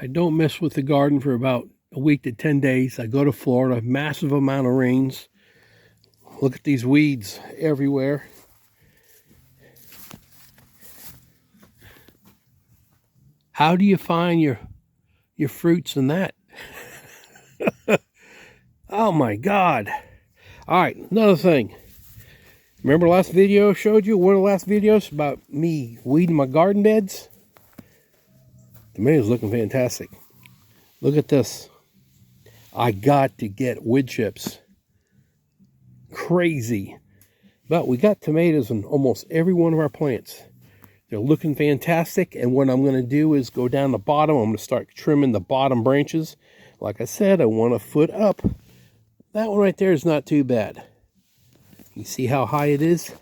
I don't mess with the garden for about a week to 10 days. I go to Florida, massive amount of rains. Look at these weeds everywhere. How do you find your fruits in that? Oh my God. All right, another thing. Remember last video I showed you, one of the last videos about me weeding my garden beds? Tomatoes looking fantastic. Look at this. I got to get wood chips. Crazy. But we got tomatoes in almost every one of our plants. They're looking fantastic, and what I'm going to do is go down the bottom. I'm going to start trimming the bottom branches. Like I said, I want a foot up. That one right there is not too bad. You see how high it is?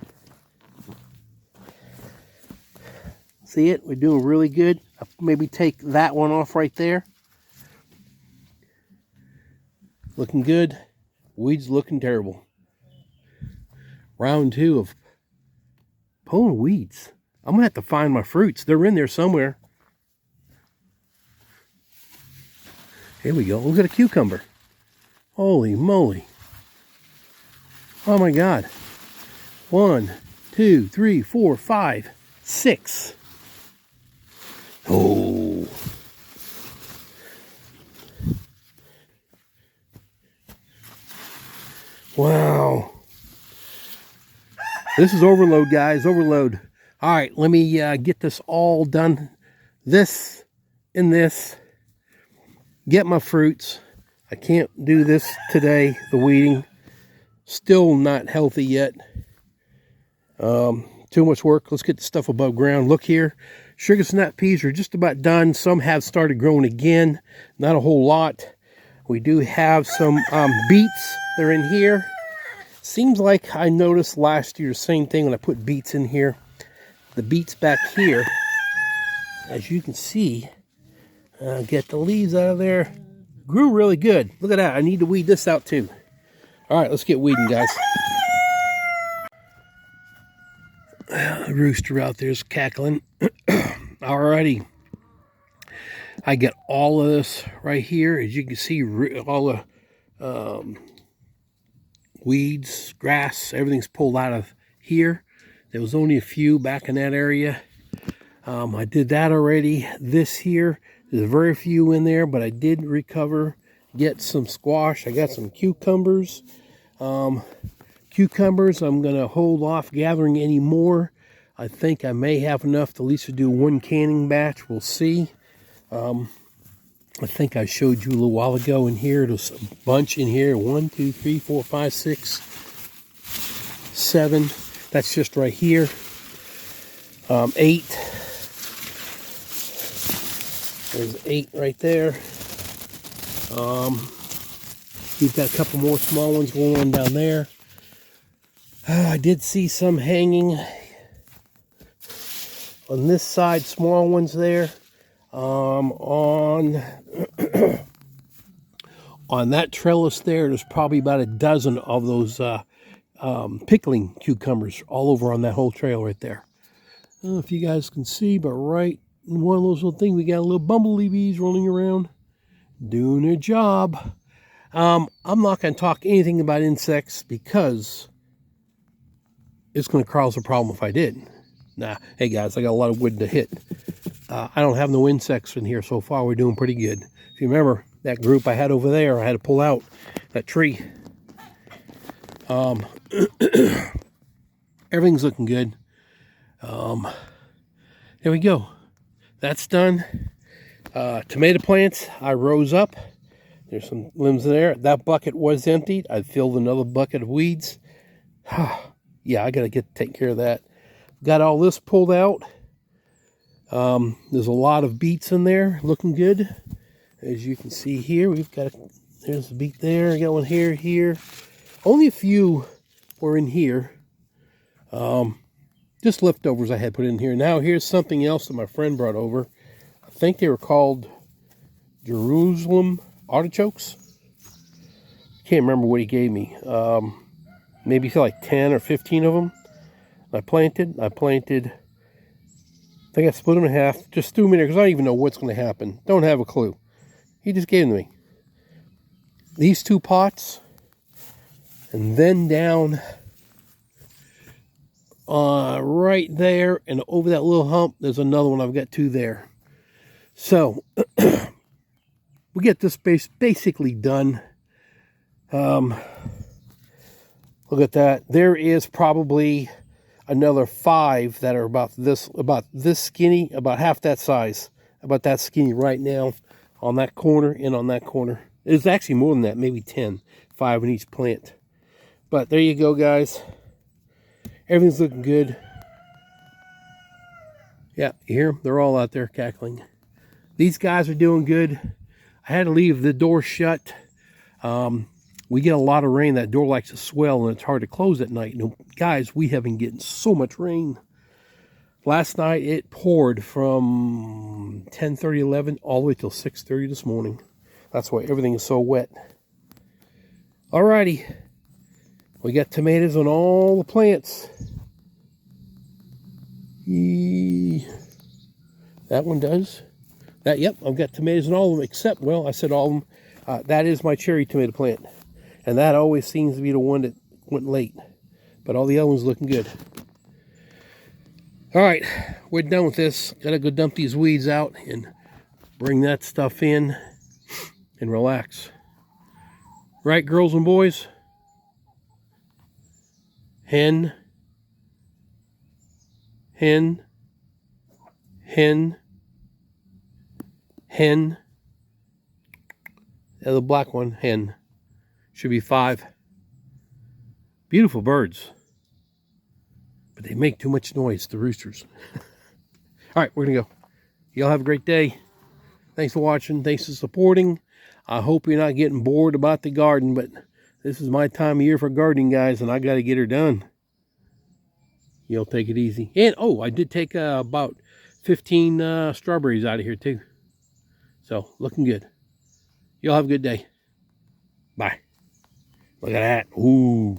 See it? We're doing really good. I'll maybe take that one off right there. Looking good. Weeds looking terrible. Round 2 of pulling weeds. I'm going to have to find my fruits. They're in there somewhere. Here we go. Look at a cucumber. Holy moly. Oh my God. 1, 2, 3, 4, 5, 6. Oh. Wow. This is overload, guys. Overload. All right, let me get this all done. This and this. Get my fruits. I can't do this today, the weeding. Still not healthy yet. Too much work. Let's get the stuff above ground. Look here. Sugar snap peas are just about done. Some have started growing again. Not a whole lot. We do have some beets. They're in here. Seems like I noticed last year the same thing when I put beets in here. The beets back here, as you can see, get the leaves out of there. Grew really good. Look at that. I need to weed this out too. All right, let's get weeding, guys. The rooster out there is cackling. Alrighty. I get all of this right here. As you can see, all the weeds, grass, everything's pulled out of here. There was only a few back in that area. I did that already. This here, there's very few in there, but I did recover, get some squash. I got some cucumbers. Cucumbers, I'm going to hold off gathering any more. I think I may have enough to at least do one canning batch. We'll see. I think I showed you a little while ago in here. There's a bunch in here. 1, 2, 3, 4, 5, 6, 7. That's just right here. 8. There's 8 right there. We've got a couple more small ones going on down there. I did see some hanging on this side, small ones there. On that trellis there's probably about a dozen of those pickling cucumbers all over on that whole trail right there. I don't know if you guys can see, but right in one of those little things, we got a little bumblebee bees rolling around, doing their job. I'm not going to talk anything about insects because it's going to cause a problem if I did. Nah, hey guys, I got a lot of wood to hit. I don't have no insects in here so far. We're doing pretty good. If you remember that group I had over there, I had to pull out that tree. Everything's looking good. There we go. That's done. Tomato plants, I rose up. There's some limbs in there. That bucket was emptied. I filled another bucket of weeds. Yeah, I got to take care of that. Got all this pulled out. There's a lot of beets in there, looking good. As you can see here, we've got, there's a beet there. I got one here. Only a few were in here. Just leftovers I had put in here. Now here's something else that my friend brought over. I think they were called Jerusalem artichokes. Can't remember what he gave me. Maybe like 10 or 15 of them. I planted, I think I split them in half. Just threw them in there because I don't even know what's going to happen. Don't have a clue. He just gave them to me. These 2 pots. And then down right there and over that little hump, there's another one. I've got 2 there. So we get this base basically done. Look at that. There is probably another 5 that are about this skinny, about half that size, about that skinny right now on that corner and on that corner. It's actually more than that, maybe 10, 5 in each plant. But there you go, guys. Everything's looking good. Yeah, you hear them? They're all out there cackling. These guys are doing good. I had to leave the door shut. We get a lot of rain. That door likes to swell, and it's hard to close at night. And guys, we have been getting so much rain. Last night, it poured from 10:30, 11, all the way till 6:30 this morning. That's why everything is so wet. Alrighty. We got tomatoes on all the plants. That one does. Yep, I've got tomatoes on all of them, except, well, I said all of them. That is my cherry tomato plant. And that always seems to be the one that went late. But all the other ones looking good. All right, we're done with this. Gotta go dump these weeds out and bring that stuff in and relax. Right, girls and boys? Hen, hen, hen, hen. The other black one, hen. Should be 5. Beautiful birds. But they make too much noise, the roosters. All right, we're going to go. Y'all have a great day. Thanks for watching. Thanks for supporting. I hope you're not getting bored about the garden, but this is my time of year for gardening, guys, and I got to get her done. You'll take it easy. And, oh, I did take about 15 strawberries out of here, too. So, looking good. Y'all have a good day. Bye. Look at that. Ooh.